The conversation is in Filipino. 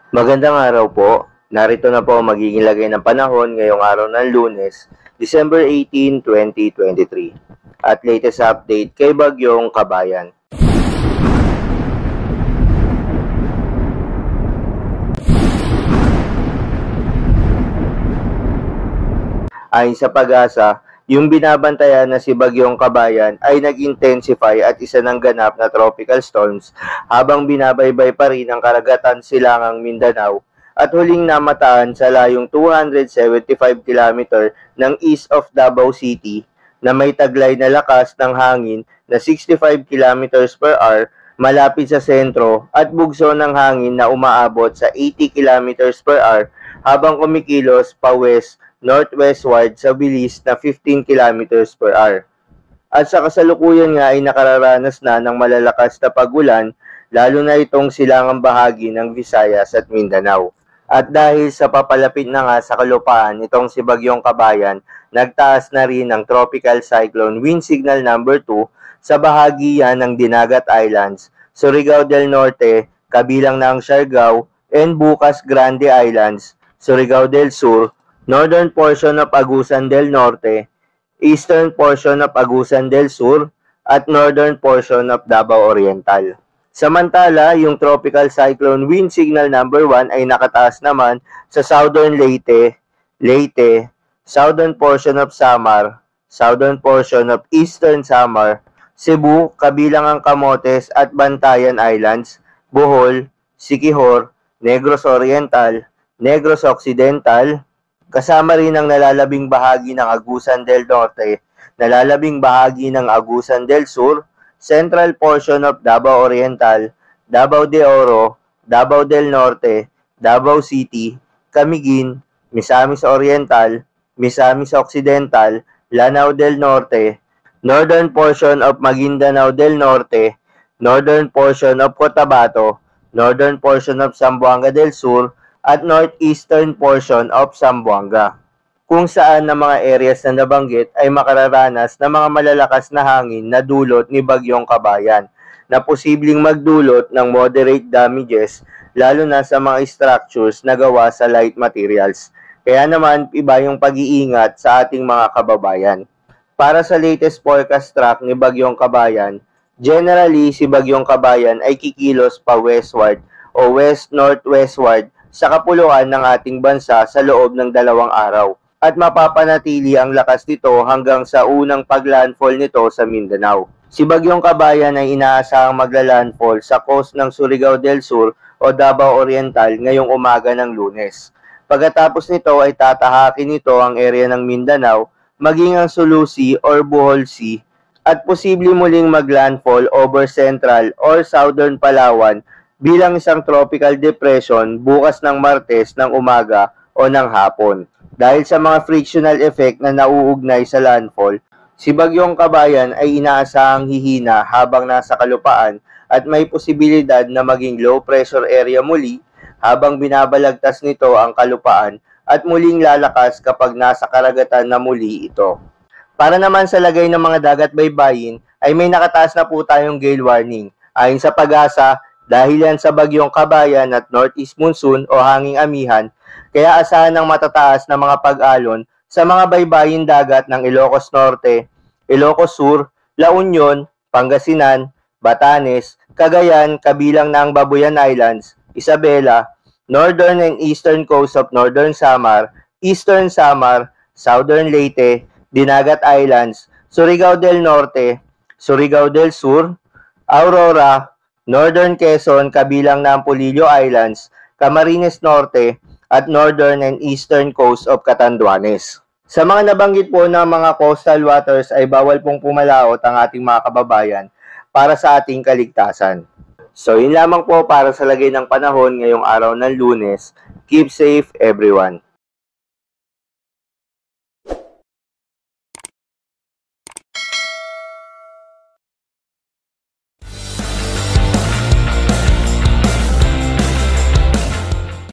Magandang araw po. Narito na po ang magiging lagay ng panahon ngayong araw ng Lunes, December 18, 2023. At latest update kay Bagyong Kabayan. Ayon sa Pag-asa, yung binabantayan na si Bagyong Kabayan ay nag-intensify at isa ng ganap na tropical storms habang binabaybay pa rin ang karagatan silangang Mindanao at huling namataan sa layong 275 km ng east of Davao City na may taglay na lakas ng hangin na 65 km per hour malapit sa sentro at bugso ng hangin na umaabot sa 80 km per hour habang kumikilos pa west northwestward sa bilis na 15 km per hour. At sa kasalukuyan nga ay nakararanas na ng malalakas na pagulan, lalo na itong silangang bahagi ng Visayas at Mindanao. At dahil sa papalapit na nga sa kalupaan itong si Bagyong Kabayan, nagtaas na rin ang Tropical Cyclone Wind Signal number 2 sa bahagi yan ng Dinagat Islands, Surigao del Norte, kabilang na ang Siargao, and Bukas Grande Islands, Surigao del Sur, northern portion of Agusan del Norte, eastern portion of Agusan del Sur, at northern portion of Davao Oriental. Samantala, yung Tropical Cyclone Wind Signal number 1 ay nakataas naman sa southern Leyte, southern portion of Samar, southern portion of eastern Samar, Cebu, kabilang ang Camotes at Bantayan Islands, Bohol, Siquijor, Negros Oriental, Negros Occidental, kasama rin ang nalalabing bahagi ng Agusan del Norte, nalalabing bahagi ng Agusan del Sur, central portion of Davao Oriental, Davao de Oro, Davao del Norte, Davao City, Camiguin, Misamis Oriental, Misamis Occidental, Lanao del Norte, northern portion of Maguindanao del Norte, northern portion of Cotabato, northern portion of Zamboanga del Sur, at northeastern portion of Zamboanga, kung saan ang mga areas na nabanggit ay makararanas ng mga malalakas na hangin na dulot ni Bagyong Kabayan na posibleng magdulot ng moderate damages lalo na sa mga structures na gawa sa light materials. Kaya naman iba yung pag-iingat sa ating mga kababayan. Para sa latest forecast track ni Bagyong Kabayan, generally si Bagyong Kabayan ay kikilos pa westward o west-northwestward sa kapuluan ng ating bansa sa loob ng 2 araw at mapapanatili ang lakas nito hanggang sa unang paglandfall nito sa Mindanao. Si Bagyong Kabayan ay inaasahang maglalandfall sa coast ng Surigao del Sur o Davao Oriental ngayong umaga ng Lunes. Pagkatapos nito ay tatahakin nito ang area ng Mindanao, maging ang Sulu Sea or Bohol Sea at posible muling maglandfall over central or southern Palawan bilang isang tropical depression bukas ng Martes ng umaga o ng hapon. Dahil sa mga frictional effect na nauugnay sa landfall, si Bagyong Kabayan ay inaasahang hihina habang nasa kalupaan at may posibilidad na maging low pressure area muli habang binabalagtas nito ang kalupaan at muling lalakas kapag nasa karagatan na muli ito. Para naman sa lagay ng mga dagat baybayin ay may nakataas na po tayong gale warning. Ayon sa Pag-asa, dahil yan sa Bagyong Kabayan at northeast monsoon o hanging amihan, kaya asahan ng matataas na mga pag-alon sa mga baybayin dagat ng Ilocos Norte, Ilocos Sur, La Union, Pangasinan, Batanes, Cagayan, kabilang na ang Babuyan Islands, Isabela, northern and eastern coast of northern Samar, eastern Samar, southern Leyte, Dinagat Islands, Surigao del Norte, Surigao del Sur, Aurora, northern Quezon kabilang na ang Polillo Islands, Camarines Norte, at northern and eastern coast of Catanduanes. Sa mga nabanggit po ng mga coastal waters ay bawal pong pumalaot ang ating mga kababayan para sa ating kaligtasan. So yun lamang po para sa lagay ng panahon ngayong araw ng Lunes. Keep safe everyone.